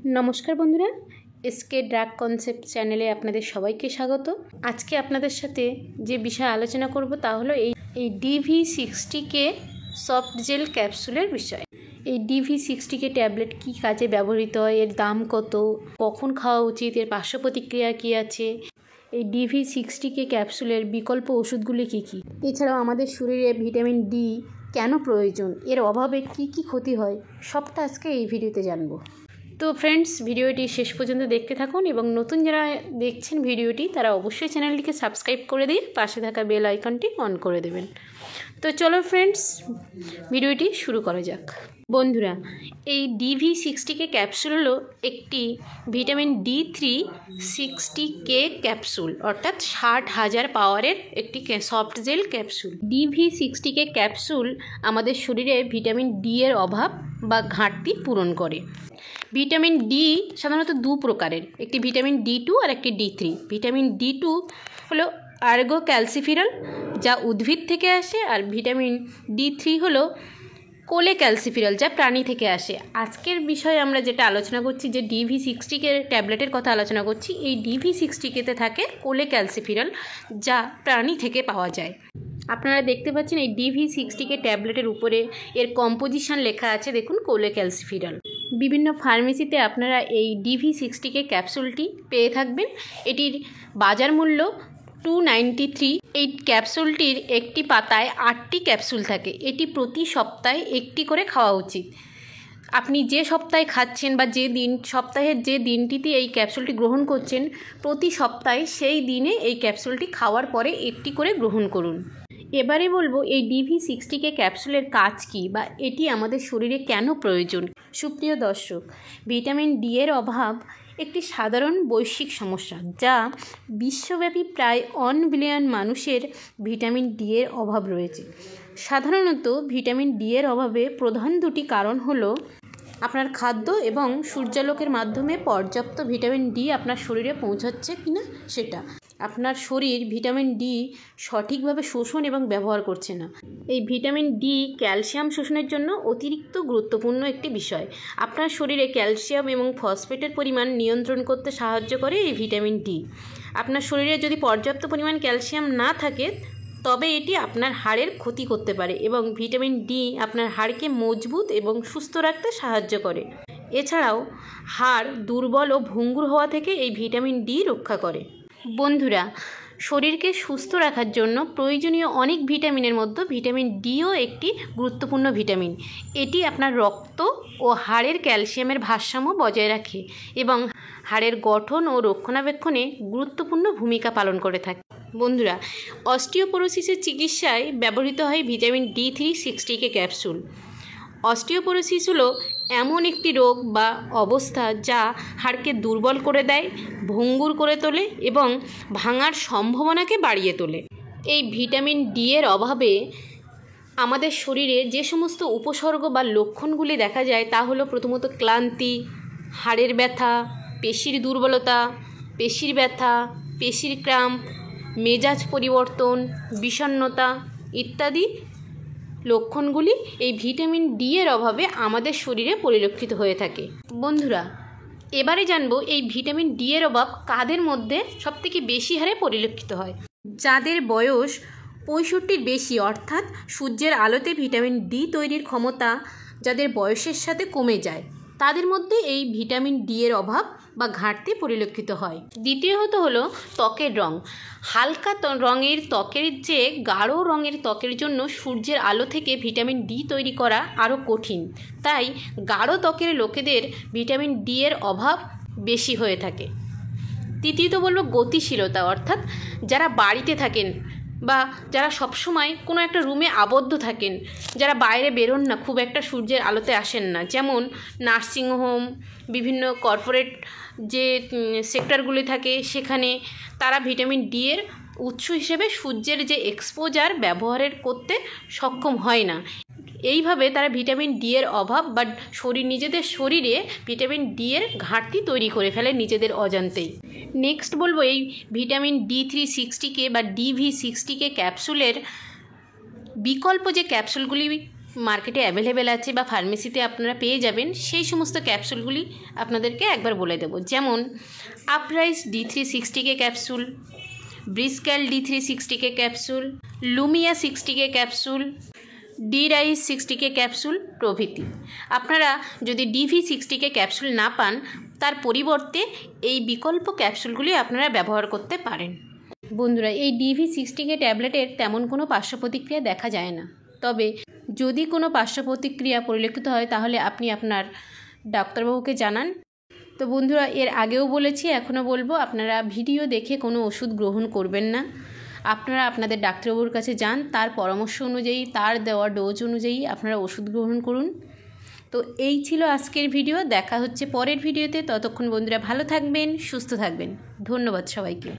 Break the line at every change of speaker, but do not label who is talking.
নমস্কার বন্ধুরা, SK drug concept চ্যানেলে আপনাদের সবাইকে স্বাগত। আজকে আপনাদের সাথে যে বিষয়ে আলোচনা করব তা হলো এই DV60K সফট জেল ক্যাপসুলের বিষয়। এই DV60K ট্যাবলেট কী কাজে ব্যবহৃত হয়, এর দাম কত, কখন খাওয়া উচিত, এর পার্শ্ব প্রতিক্রিয়া কী আছে, এই DV60K ক্যাপসুলের বিকল্প ওষুধগুলি কী কী, এছাড়াও আমাদের শরীরে ভিটামিন ডি কেন প্রয়োজন, এর অভাবে কী কী ক্ষতি হয়, সবটা আজকে এই ভিডিওতে জানবো। তো ফ্রেন্ডস, ভিডিওটি শেষ পর্যন্ত দেখতে থাকুন এবং নতুন যারা দেখছেন ভিডিওটি তারা অবশ্যই চ্যানেলটিকে সাবস্ক্রাইব করে দিয়ে পাশে থাকা বেল আইকনটি অন করে দেবেন। তো চলো ফ্রেন্ডস, ভিডিওটি শুরু করা যাক। বন্ধুরা, এই DV60K ক্যাপসুল হলো একটি ভিটামিন D360K ক্যাপসুল, অর্থাৎ 60,000 পাওয়ারের একটি soft jail capsule. DV60K capsule আমাদের শরীরে ভিটামিন ডি এর অভাব বা ঘাটতি পূরণ করে। ভিটামিন ডি সাধারণত দু প্রকারের, একটি ভিটামিন D2 আর একটি D3। ভিটামিন D2 হলো আর্গো ক্যালসিফিরল, যা উদ্ভিদ থেকে আসে, আর ভিটামিন D3 হলো কোলে ক্যালসিফিরল, যা প্রাণী থেকে আসে। আজকের বিষয়ে আমরা যেটা আলোচনা করছি, যে DV60K ট্যাবলেটের কথা আলোচনা করছি, এই DV60Kতে থাকে কোলে ক্যালসিফিরল, যা প্রাণী থেকে পাওয়া যায়। আপনারা দেখতে পাচ্ছেন এই DV60K ট্যাবলেটের উপরে এর কম্পোজিশন লেখা আছে, দেখুন, কোলে ক্যালসিফিরল। বিভিন্ন ফার্মেসিতে আপনারা এই DV60K ক্যাপসুলটি পেয়ে থাকবেন। এটির বাজার মূল্য 293। এই ক্যাপসুলটির একটি পাতায় 8টি ক্যাপসুল থাকে। এটি প্রতি সপ্তাহে একটি করে খাওয়া উচিত। আপনি যে সপ্তাহে খাচ্ছেন বা সপ্তাহের যে দিনটিতে এই ক্যাপসুলটি গ্রহণ করছেন, প্রতি সপ্তাহে সেই দিনে এই ক্যাপসুলটি খাওয়ার পরে একটি করে গ্রহণ করুন। এবারে বলবো এই DV60K ক্যাপসুলের কাজ কী, বা এটি আমাদের শরীরে কেন প্রয়োজন। সুপ্রিয় দর্শক, ভিটামিন ডি এর অভাব একটি সাধারণ বৈশ্বিক সমস্যা, যা বিশ্বব্যাপী প্রায় 1 বিলিয়ন মানুষের ভিটামিন ডি এর অভাব রয়েছে। সাধারণত ভিটামিন ডি এর অভাবে প্রধান দুটি কারণ হলো আপনার খাদ্য এবং সূর্যালোকের মাধ্যমে পর্যাপ্ত ভিটামিন ডি আপনার শরীরে পৌঁছাচ্ছে কিনা সেটা। আপনার শরীর ভিটামিন ডি সঠিকভাবে শোষণ এবং ব্যবহার করছে না। এই ভিটামিন ডি ক্যালসিয়াম শোষণের জন্য অতিরিক্ত গুরুত্বপূর্ণ একটি বিষয়। আপনার শরীরে ক্যালসিয়াম এবং ফসফেটের পরিমাণ নিয়ন্ত্রণ করতে সাহায্য করে এই ভিটামিন ডি। আপনার শরীরে যদি পর্যাপ্ত পরিমাণ ক্যালসিয়াম না থাকে, তবে এটি আপনার হাড়ের ক্ষতি করতে পারে, এবং ভিটামিন ডি আপনার হাড়কে মজবুত এবং সুস্থ রাখতে সাহায্য করে। এছাড়াও হাড় দুর্বল ও ভঙ্গুর হওয়া থেকে এই ভিটামিন ডি রক্ষা করে। বন্ধুরা, শরীরকে সুস্থ রাখার জন্য প্রয়োজনীয় অনেক ভিটামিনের মধ্যে ভিটামিন ডিও একটি গুরুত্বপূর্ণ ভিটামিন। এটি আপনার রক্ত ও হাড়ের ক্যালসিয়ামের ভারসাম্য বজায় রাখে এবং হাড়ের গঠন ও রক্ষণাবেক্ষণে গুরুত্বপূর্ণ ভূমিকা পালন করে থাকে। বন্ধুরা, অস্টিওপোরোসিসের চিকিৎসায় ব্যবহৃত হয় ভিটামিন D360K ক্যাপসুল। অস্টিওপোরোসিস হলো এমন একটি রোগ বা অবস্থা যা হাড়কে দুর্বল করে দেয়, ভঙ্গুর করে তোলে এবং ভাঙার সম্ভাবনাকে বাড়িয়ে তোলে। এই ভিটামিন ডি এর অভাবে আমাদের শরীরে যে সমস্ত উপসর্গ বা লক্ষণগুলি দেখা যায় তা হলো প্রথমত ক্লান্তি, হাড়ের ব্যথা, পেশির দুর্বলতা, পেশির ব্যথা, পেশির ক্রাম্প, মেজাজ পরিবর্তন, বিষণ্ণতা ইত্যাদি লক্ষণগুলি এই ভিটামিন ডি এর অভাবে আমাদের শরীরে পরিলক্ষিত হয়ে থাকে। বন্ধুরা, এবারে জানবো এই ভিটামিন ডি এর অভাব কাদের মধ্যে সবথেকে বেশি হারে পরিলক্ষিত হয়। যাদের বয়স 65-র বেশি, অর্থাৎ সূর্যের আলোতে ভিটামিন ডি তৈরির ক্ষমতা যাদের বয়সের সাথে কমে যায়, তাদের মধ্যে এই ভিটামিন ডি এর অভাব বা ঘাটতি পরিলক্ষিত হয়। দ্বিতীয়ত হলো ত্বকের রং। হালকা রঙের ত্বকের চেয়ে গাঢ় রঙের ত্বকের জন্য সূর্যের আলো থেকে ভিটামিন ডি তৈরি করা আরও কঠিন, তাই গাঢ় ত্বকের লোকেদের ভিটামিন ডি এর অভাব বেশি হয়ে থাকে। তৃতীয়ত বলবো গতিশীলতা, অর্থাৎ যারা বাড়িতে থাকেন বা যারা সবসময় কোনো একটা রুমে আবদ্ধ থাকেন, যারা বাইরে বেরোন না, খুব একটা সূর্যের আলোতে আসেন না, যেমন নার্সিংহোম, বিভিন্ন কর্পোরেট যে সেক্টরগুলি থাকে সেখানে, তারা ভিটামিন ডি এর উৎস হিসেবে সূর্যের যে এক্সপোজার ব্যবহারের করতে সক্ষম হয় না। এইভাবে তারা ভিটামিন ডি এর অভাব বা নিজেদের শরীরে ভিটামিন ডি এর ঘাটতি তৈরি করে ফেলে নিজেদের অজান্তেই। নেক্সট বলবো এই ভিটামিন D360K বা DV60K ক্যাপসুলের বিকল্প যে ক্যাপসুলগুলি মার্কেটে অ্যাভেলেবেল আছে বা ফার্মেসিতে আপনারা পেয়ে যাবেন, সেই সমস্ত ক্যাপসুলগুলি আপনাদেরকে একবার বলে দেবো। যেমন আপরাইস D360K ক্যাপসুল, ব্রিস্ক্যাল D360K capsule, Lumia 60K capsule, D-Rise 60K capsule প্রভৃতি। আপনারা যদি DV60K ক্যাপসুল না পান, তার পরিবর্তে এই বিকল্প ক্যাপসুলগুলি আপনারা ব্যবহার করতে পারেন। বন্ধুরা, এই DV60K ট্যাবলেটের তেমন কোনো পার্শ্ব প্রতিক্রিয়া দেখা যায় না, তবে যদি কোনো পার্শ্ব প্রতিক্রিয়া পরিলক্ষিত হয় তাহলে আপনি আপনার ডাক্তারবাবুকে জানান। তো বন্ধুরা, এর আগেও বলেছি, এখনও বলবো, আপনারা ভিডিও দেখে কোনো ওষুধ গ্রহণ করবেন না। আপনারা আপনাদের ডাক্তারবাবুর কাছে যান, তার পরামর্শ অনুযায়ী, তার দেওয়া ডোজ অনুযায়ী আপনারা ওষুধ গ্রহণ করুন। তো এই ছিল আজকের ভিডিও। দেখা হচ্ছে পরের ভিডিওতে। ততক্ষণ বন্ধুরা ভালো থাকবেন, সুস্থ থাকবেন। ধন্যবাদ সবাইকে।